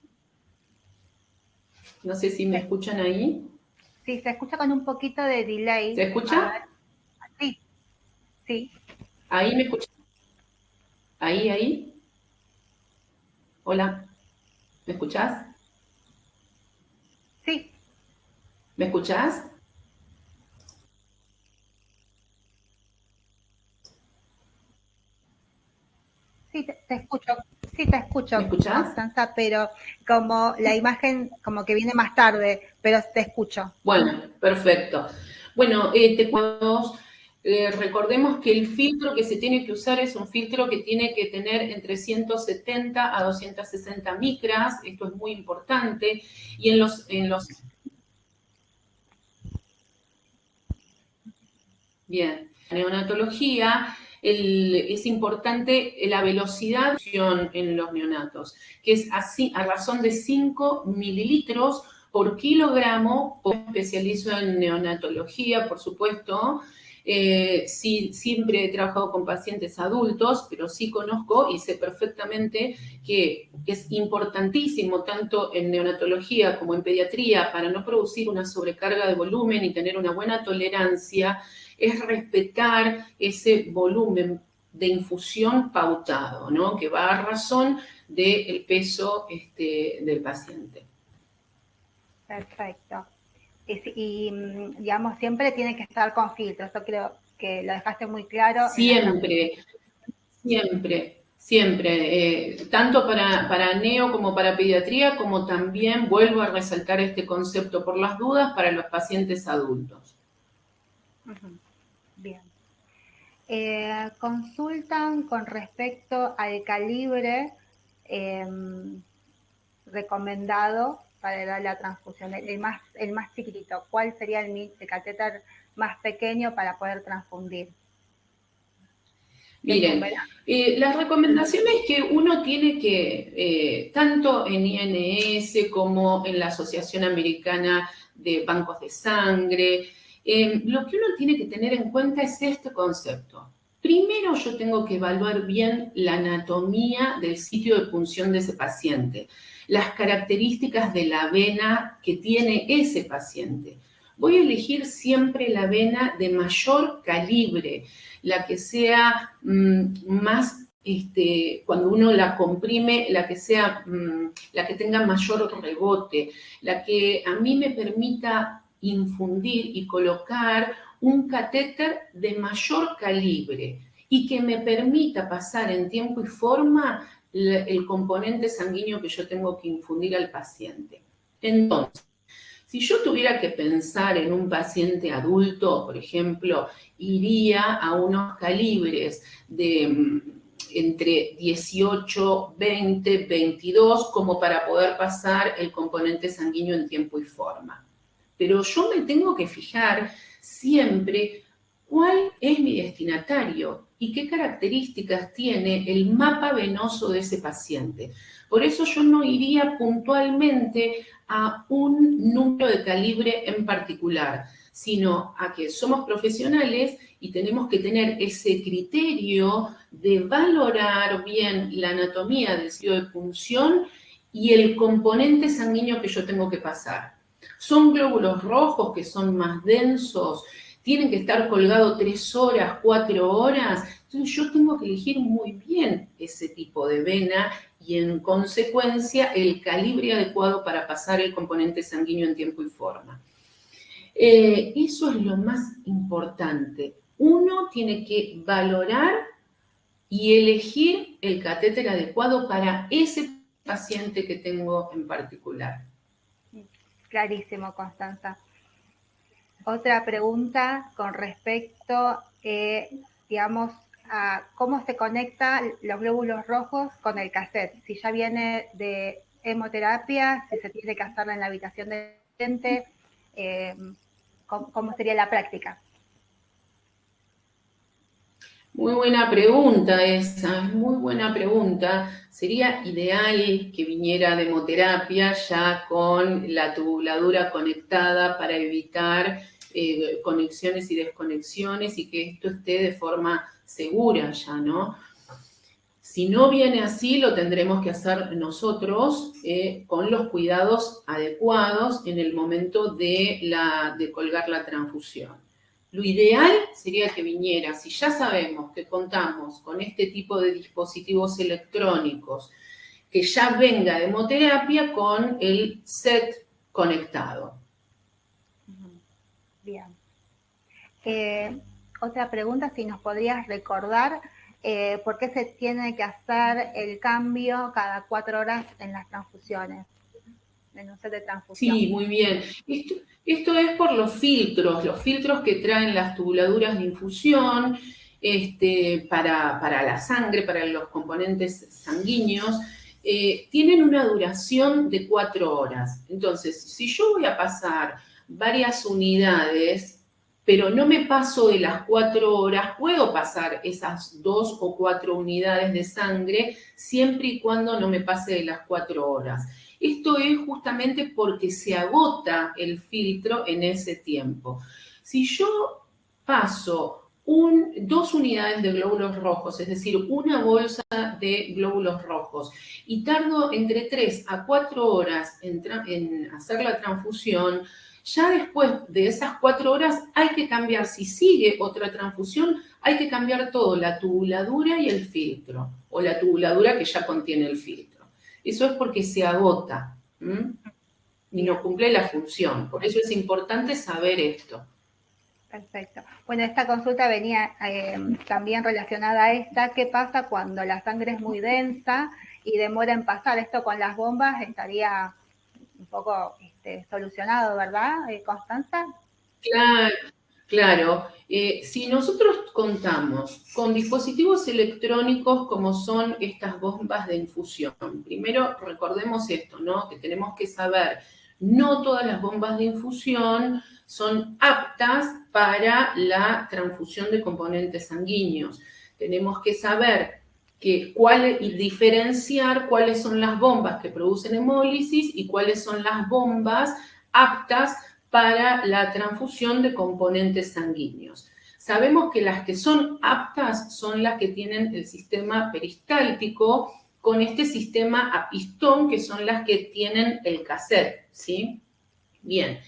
No sé si me escuchan ahí. Sí, se escucha con un poquito de delay. ¿Se escucha? Sí. Sí, ¿Ahí me escuchás? ¿Ahí? Hola, ¿me escuchás? sí, ¿Me escuchás? sí, te escucho. Sí, te ¿Me escucho, escuchás? Constanza, pero como la imagen como que viene más tarde, pero te escucho. Bueno, perfecto. Bueno, recordemos que el filtro que se tiene que usar es un filtro que tiene que tener entre 170 a 260 micras, esto es muy importante, y bien, en neonatología es importante la velocidad en los neonatos, que es así a razón de 5 mililitros por kilogramo. Me especializo en neonatología, por supuesto. Sí, siempre he trabajado con pacientes adultos, pero sí conozco y sé perfectamente que es importantísimo tanto en neonatología como en pediatría para no producir una sobrecarga de volumen y tener una buena tolerancia, es respetar ese volumen de infusión pautado, ¿no? Que va a razón del peso del paciente. Perfecto. Digamos, siempre tiene que estar con filtro. Eso creo que lo dejaste muy claro en la Siempre, siempre, tanto para neo como para pediatría, como también vuelvo a resaltar este concepto por las dudas para los pacientes adultos. Bien. Consultan con respecto al calibre eh, recomendado para dar la transfusión, el más chiquitito. ¿Cuál sería el catéter más pequeño para poder transfundir? Miren, las recomendaciones que uno tiene que, tanto en INS como en la Asociación Americana de Bancos de Sangre, lo que uno tiene que tener en cuenta es este concepto. Primero yo tengo que evaluar bien la anatomía del sitio de punción de ese paciente, las características de la vena que tiene ese paciente. Voy a elegir siempre la vena de mayor calibre, la que sea más, cuando uno la comprime, la que sea, la que tenga mayor rebote, la que a mí me permita infundir y colocar un catéter de mayor calibre y que me permita pasar en tiempo y forma el componente sanguíneo que yo tengo que infundir al paciente. Entonces, si yo tuviera que pensar en un paciente adulto, por ejemplo, iría a unos calibres de entre 18, 20, 22, como para poder pasar el componente sanguíneo en tiempo y forma. Pero yo me tengo que fijar siempre cuál es mi destinatario y qué características tiene el mapa venoso de ese paciente. Por eso yo no iría puntualmente a un número de calibre en particular, sino a que somos profesionales y tenemos que tener ese criterio de valorar bien la anatomía del sitio de punción y el componente sanguíneo que yo tengo que pasar. Son glóbulos rojos que son más densos, tienen que estar colgados 3 horas, 4 horas. Entonces yo tengo que elegir muy bien ese tipo de vena y en consecuencia el calibre adecuado para pasar el componente sanguíneo en tiempo y forma. Eso es lo más importante. Uno tiene que valorar y elegir el catéter adecuado para ese paciente que tengo en particular. Clarísimo, Constanza. Otra pregunta con respecto, digamos, a cómo se conectan los glóbulos rojos con el cassette. Si ya viene de hemoterapia, si se tiene que hacerla en la habitación del paciente, ¿cómo sería la práctica? Muy buena pregunta esa, es muy buena pregunta. Sería ideal que viniera de hemoterapia ya con la tubuladura conectada para evitar conexiones y desconexiones y que esto esté de forma segura ya, ¿no? Si no viene así, lo tendremos que hacer nosotros con los cuidados adecuados en el momento de colgar la transfusión. Lo ideal sería que viniera, si ya sabemos que contamos con este tipo de dispositivos electrónicos, que ya venga de hemoterapia con el set conectado. Bien. Otra pregunta, si nos podrías recordar por qué se tiene que hacer el cambio cada 4 horas en las transfusiones, en un set de transfusión. Sí, muy bien. Esto es por los filtros que traen las tubuladuras de infusión para la sangre, para los componentes sanguíneos. Tienen una duración de 4 horas. Entonces, si yo voy a pasar varias unidades, pero no me paso de las 4 horas, puedo pasar esas 2 o 4 unidades de sangre siempre y cuando no me pase de las 4 horas. Esto es justamente porque se agota el filtro en ese tiempo. Si yo paso 2 unidades de glóbulos rojos, es decir, una bolsa de glóbulos rojos, y tardo entre 3 a 4 horas en hacer la transfusión, ya después de esas 4 horas hay que cambiar, si sigue otra transfusión, hay que cambiar todo, la tubuladura y el filtro, o la tubuladura que ya contiene el filtro. Eso es porque se agota y no cumple la función. Por eso es importante saber esto. Perfecto. Bueno, esta consulta venía también relacionada a esta. ¿Qué pasa cuando la sangre es muy densa y demora en pasar? Esto con las bombas estaría un poco solucionado, ¿verdad, Constanza? Claro. Si nosotros contamos con dispositivos electrónicos como son estas bombas de infusión, primero recordemos esto, ¿no? Que tenemos que saber, no todas las bombas de infusión son aptas para la transfusión de componentes sanguíneos. Tenemos que saber y diferenciar cuáles son las bombas que producen hemólisis y cuáles son las bombas aptas para la transfusión de componentes sanguíneos. Sabemos que las que son aptas son las que tienen el sistema peristáltico con este sistema a pistón, que son las que tienen el cassette, ¿sí? Bien.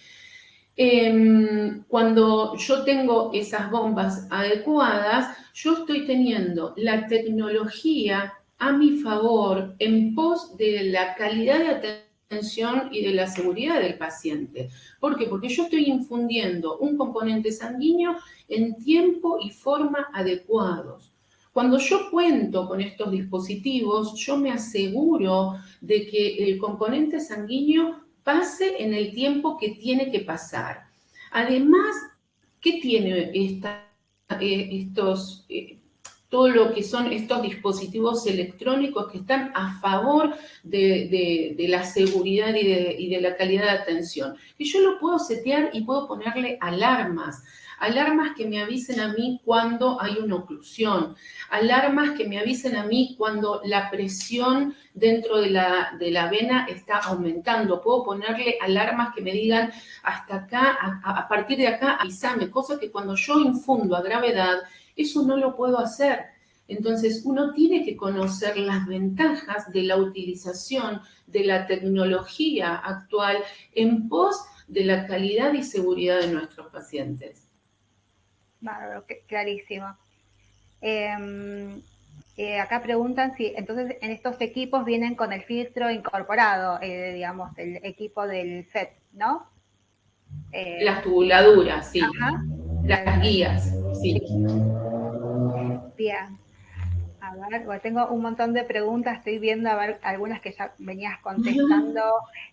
Cuando yo tengo esas bombas adecuadas, yo estoy teniendo la tecnología a mi favor en pos de la calidad de atención y de la seguridad del paciente. ¿Por qué? Porque yo estoy infundiendo un componente sanguíneo en tiempo y forma adecuados. Cuando yo cuento con estos dispositivos, yo me aseguro de que el componente sanguíneo pase en el tiempo que tiene que pasar. Además, ¿qué tiene todo lo que son estos dispositivos electrónicos que están a favor de la seguridad y de la calidad de atención? Que yo lo puedo setear y puedo ponerle alarmas que me avisen a mí cuando hay una oclusión, alarmas que me avisen a mí cuando la presión dentro de la vena está aumentando. Puedo ponerle alarmas que me digan hasta acá, a partir de acá, avísame, cosa que cuando yo infundo a gravedad, eso no lo puedo hacer. Entonces, uno tiene que conocer las ventajas de la utilización de la tecnología actual en pos de la calidad y seguridad de nuestros pacientes. Bárbaro, clarísimo. Acá preguntan si entonces en estos equipos vienen con el filtro incorporado, digamos, el equipo del set, ¿no? Las tubuladuras, sí. Ajá. Las guías, sí. Bien. A ver, bueno, tengo un montón de preguntas, estoy viendo a ver algunas que ya venías contestando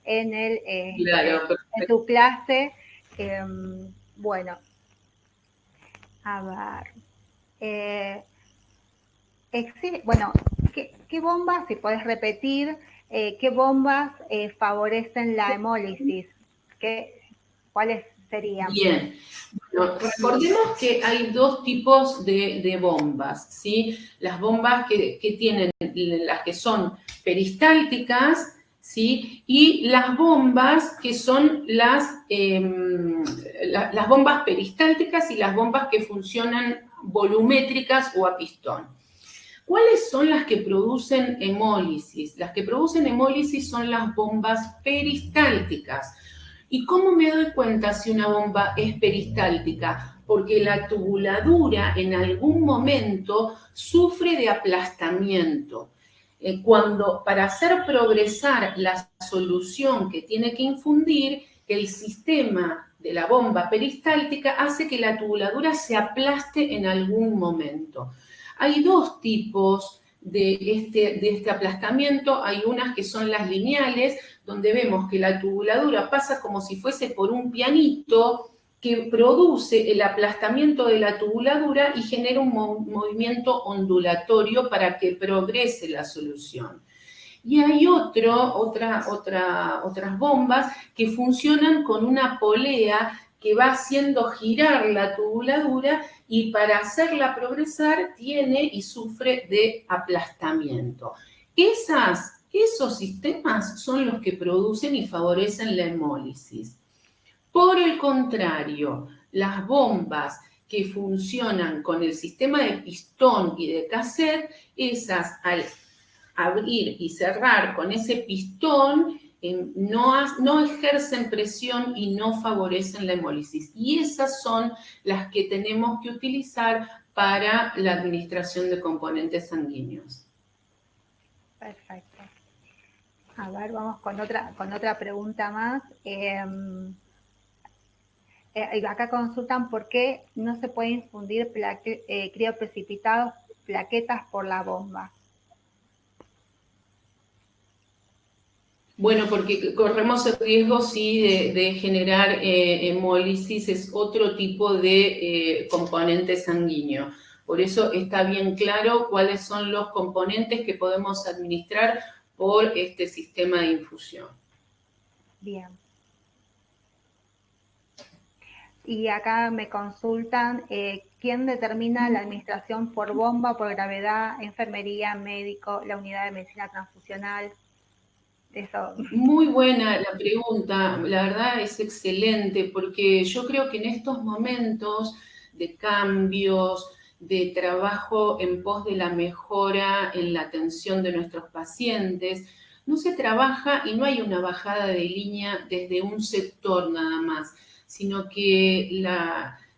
en tu clase. Bueno, a ver. Bueno, ¿qué bombas, si podés repetir, qué bombas favorecen la hemólisis? ¿Cuáles serían? Bien. Bueno, recordemos que hay 2 tipos de bombas, ¿sí? Las bombas que tienen, las que son peristálticas, ¿sí? Y las bombas que son las bombas peristálticas y las bombas que funcionan volumétricas o a pistón. ¿Cuáles son las que producen hemólisis? Las que producen hemólisis son las bombas peristálticas. ¿Y cómo me doy cuenta si una bomba es peristáltica? porque la tubuladura en algún momento sufre de aplastamiento. Cuando para hacer progresar la solución que tiene que infundir, el sistema de la bomba peristáltica hace que la tubuladura se aplaste en algún momento. Hay dos tipos de este aplastamiento. Hay unas que son las lineales, donde vemos que la tubuladura pasa como si fuese por un pianito que produce el aplastamiento de la tubuladura y genera un movimiento ondulatorio para que progrese la solución. Y hay otras bombas que funcionan con una polea que va haciendo girar la tubuladura y para hacerla progresar tiene y sufre de aplastamiento. Esos sistemas son los que producen y favorecen la hemólisis. Por el contrario, las bombas que funcionan con el sistema de pistón y de cassette, esas al abrir y cerrar con ese pistón no ejercen presión y no favorecen la hemólisis. Y esas son las que tenemos que utilizar para la administración de componentes sanguíneos. Perfecto. A ver, vamos con otra pregunta más. Acá consultan por qué no se puede infundir crioprecipitados, plaquetas por la bomba. Bueno, porque corremos el riesgo, sí, de generar hemólisis, es otro tipo de componente sanguíneo. Por eso está bien claro cuáles son los componentes que podemos administrar por este sistema de infusión. Bien. Y acá me consultan, ¿quién determina la administración por bomba, por gravedad, enfermería, médico, la unidad de medicina transfusional? Eso. Muy buena la pregunta, la verdad es excelente, porque yo creo que en estos momentos de cambios, de trabajo en pos de la mejora en la atención de nuestros pacientes, no se trabaja y no hay una bajada de línea desde un sector nada más, sino que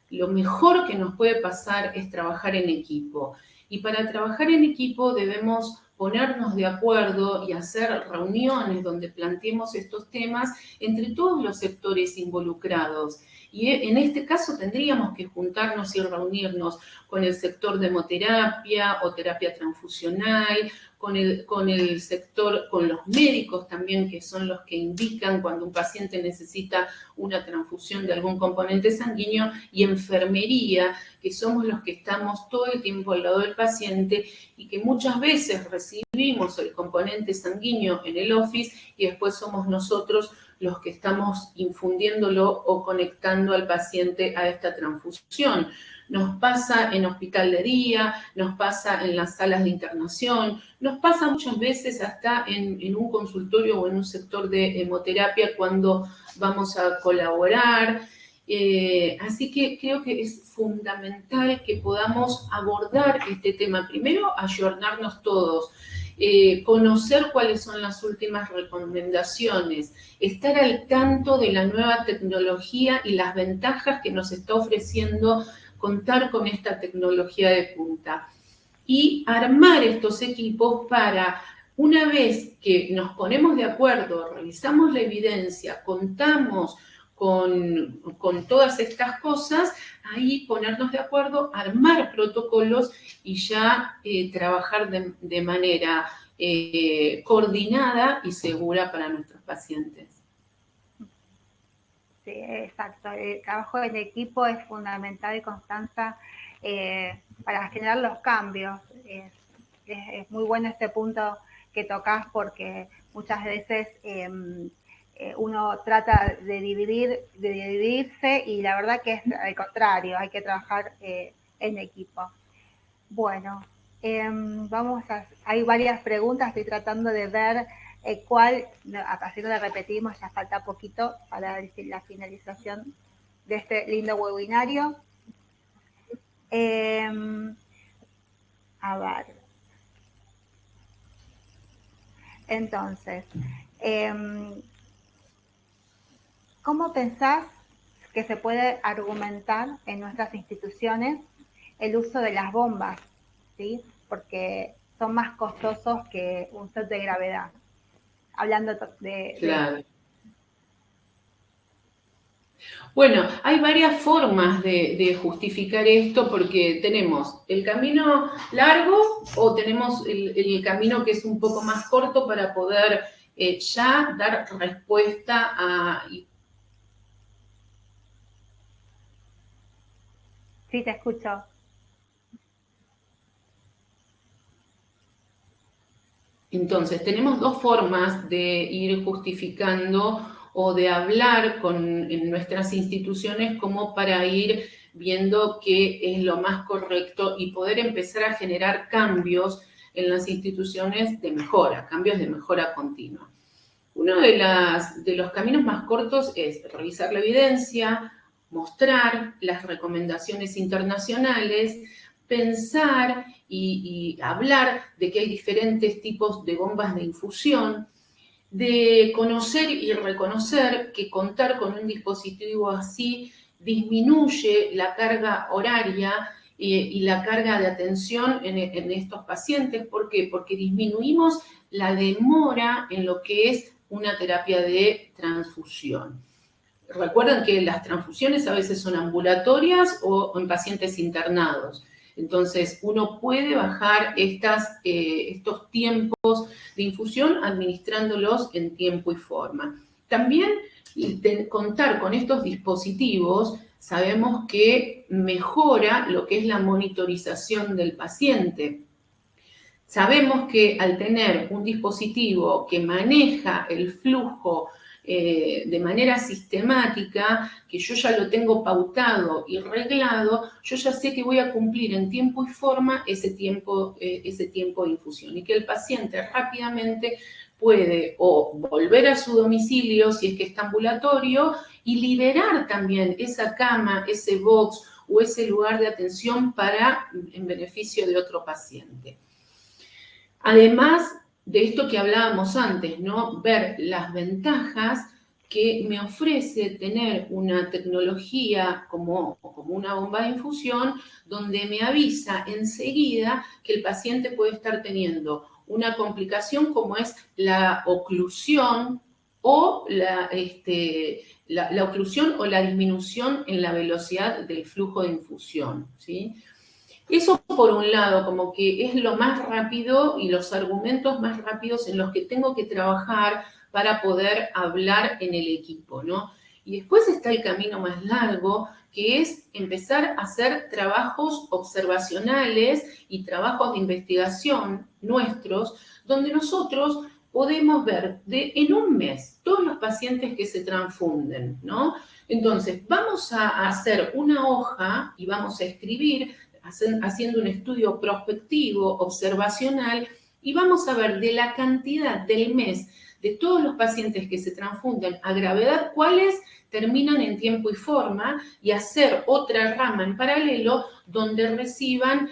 lo mejor que nos puede pasar es trabajar en equipo. Y para trabajar en equipo debemos ponernos de acuerdo y hacer reuniones donde planteemos estos temas entre todos los sectores involucrados. Y en este caso tendríamos que juntarnos y reunirnos con el sector de hemoterapia o terapia transfusional, con el sector, con los médicos también, que son los que indican cuando un paciente necesita una transfusión de algún componente sanguíneo, y enfermería, que somos los que estamos todo el tiempo al lado del paciente y que muchas veces recibimos el componente sanguíneo en el office y después somos nosotros los que estamos infundiéndolo o conectando al paciente a esta transfusión. Nos pasa en hospital de día, nos pasa en las salas de internación, nos pasa muchas veces hasta en un consultorio o en un sector de hemoterapia cuando vamos a colaborar. Así que creo que es fundamental que podamos abordar este tema. Primero, ayornarnos todos, conocer cuáles son las últimas recomendaciones, estar al tanto de la nueva tecnología y las ventajas que nos está ofreciendo contar con esta tecnología de punta. Y armar estos equipos para, una vez que nos ponemos de acuerdo, revisamos la evidencia, contamos con todas estas cosas, ahí ponernos de acuerdo, armar protocolos y ya trabajar de manera coordinada y segura para nuestros pacientes. Sí, exacto. El trabajo en equipo es fundamental y constancia para generar los cambios. Es muy bueno este punto que tocas porque muchas veces uno trata de dividirse y la verdad que es al contrario, hay que trabajar en equipo. Bueno, hay varias preguntas, estoy tratando de ver cuál, así no la repetimos, ya falta poquito para la finalización de este lindo webinario. A ver. Entonces, ¿cómo pensás que se puede argumentar en nuestras instituciones el uso de las bombas, ¿sí? Porque son más costosos que un set de gravedad. Hablando Claro. Bueno, hay varias formas de justificar esto porque tenemos el camino largo o tenemos el camino que es un poco más corto para poder ya dar respuesta a... Sí, te escucho. Entonces, tenemos dos formas de ir justificando o de hablar en nuestras instituciones como para ir viendo qué es lo más correcto y poder empezar a generar cambios en las instituciones de mejora, cambios de mejora continua. Uno de los caminos más cortos es revisar la evidencia, mostrar las recomendaciones internacionales, pensar y hablar de que hay diferentes tipos de bombas de infusión, de conocer y reconocer que contar con un dispositivo así disminuye la carga horaria y la carga de atención en estos pacientes. ¿Por qué? Porque disminuimos la demora en lo que es una terapia de transfusión. Recuerden que las transfusiones a veces son ambulatorias o en pacientes internados. Entonces, uno puede bajar estos tiempos de infusión administrándolos en tiempo y forma. También contar con estos dispositivos sabemos que mejora lo que es la monitorización del paciente. Sabemos que al tener un dispositivo que maneja el flujo de manera sistemática, que yo ya lo tengo pautado y reglado, yo ya sé que voy a cumplir en tiempo y forma ese tiempo de infusión y que el paciente rápidamente puede o volver a su domicilio si es que está ambulatorio y liberar también esa cama, ese box o ese lugar de atención en beneficio de otro paciente. Además de esto que hablábamos antes, ¿no? Ver las ventajas que me ofrece tener una tecnología como una bomba de infusión, donde me avisa enseguida que el paciente puede estar teniendo una complicación como es la oclusión o la oclusión o la disminución en la velocidad del flujo de infusión, ¿sí? Eso por un lado, como que es lo más rápido y los argumentos más rápidos en los que tengo que trabajar para poder hablar en el equipo, ¿no? Y después está el camino más largo, que es empezar a hacer trabajos observacionales y trabajos de investigación nuestros, donde nosotros podemos ver en un mes todos los pacientes que se transfunden, ¿no? Entonces, vamos a hacer una hoja y vamos a escribir haciendo un estudio prospectivo, observacional, y vamos a ver de la cantidad del mes de todos los pacientes que se transfunden a gravedad, cuáles terminan en tiempo y forma, y hacer otra rama en paralelo donde reciban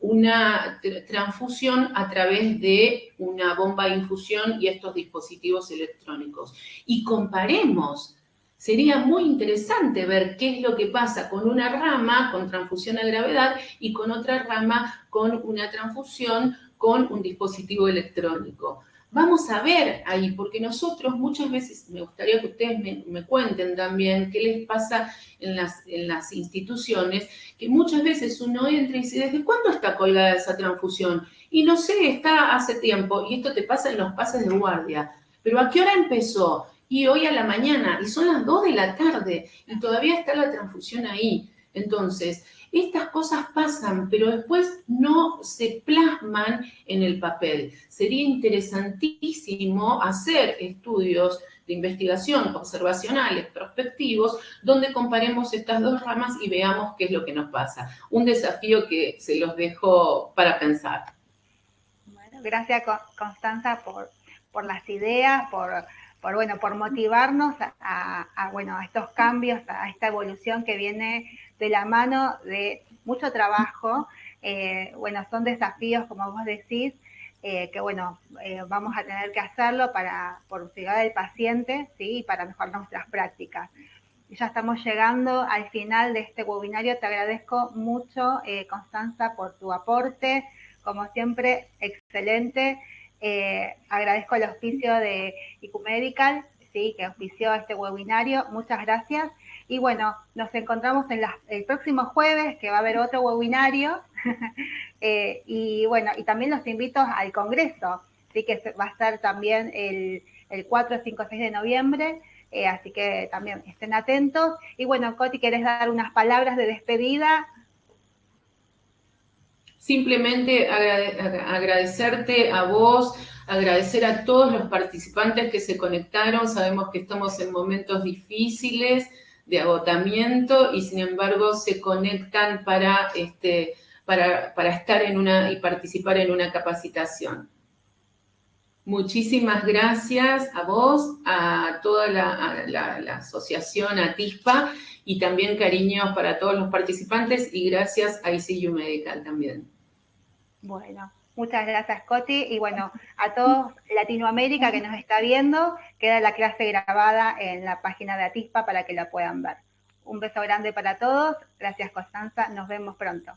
una transfusión a través de una bomba de infusión y estos dispositivos electrónicos. Y comparemos. Sería muy interesante ver qué es lo que pasa con una rama con transfusión a gravedad y con otra rama con una transfusión con un dispositivo electrónico. Vamos a ver ahí, porque nosotros muchas veces, me gustaría que ustedes me cuenten también qué les pasa en las instituciones, que muchas veces uno entra y dice, ¿desde cuándo está colgada esa transfusión? Y no sé, está hace tiempo, y esto te pasa en los pases de guardia. ¿Pero a qué hora empezó? Y hoy a la mañana, y son las 2 de la tarde, y todavía está la transfusión ahí. Entonces, estas cosas pasan, pero después no se plasman en el papel. Sería interesantísimo hacer estudios de investigación observacionales, prospectivos, donde comparemos estas dos ramas y veamos qué es lo que nos pasa. Un desafío que se los dejo para pensar. Bueno, gracias Constanza por las ideas, por motivarnos a estos cambios, a esta evolución que viene de la mano de mucho trabajo. Son desafíos, como vos decís, que bueno, vamos a tener que hacerlo por seguridad del paciente, ¿sí? Y para mejorar nuestras prácticas. Ya estamos llegando al final de este webinario. Te agradezco mucho, Constanza, por tu aporte. Como siempre, excelente. Agradezco el auspicio de IQMedical, ¿sí? Que auspició este webinario. Muchas gracias. Y bueno, nos encontramos el próximo jueves, que va a haber otro webinario. Y bueno, y también los invito al Congreso, ¿sí? Que va a estar también el 4, 5, 6 de noviembre. Así que también estén atentos. Y bueno, Coti, ¿querés dar unas palabras de despedida? Simplemente agradecerte a vos, agradecer a todos los participantes que se conectaron. Sabemos que estamos en momentos difíciles de agotamiento y sin embargo se conectan para estar y participar en una capacitación. Muchísimas gracias a vos, a toda la asociación ATISPA y también cariños para todos los participantes y gracias a ICU Medical también. Bueno, muchas gracias, Coti. Y bueno, a todos Latinoamérica que nos está viendo, queda la clase grabada en la página de ATISPA para que la puedan ver. Un beso grande para todos. Gracias, Constanza. Nos vemos pronto.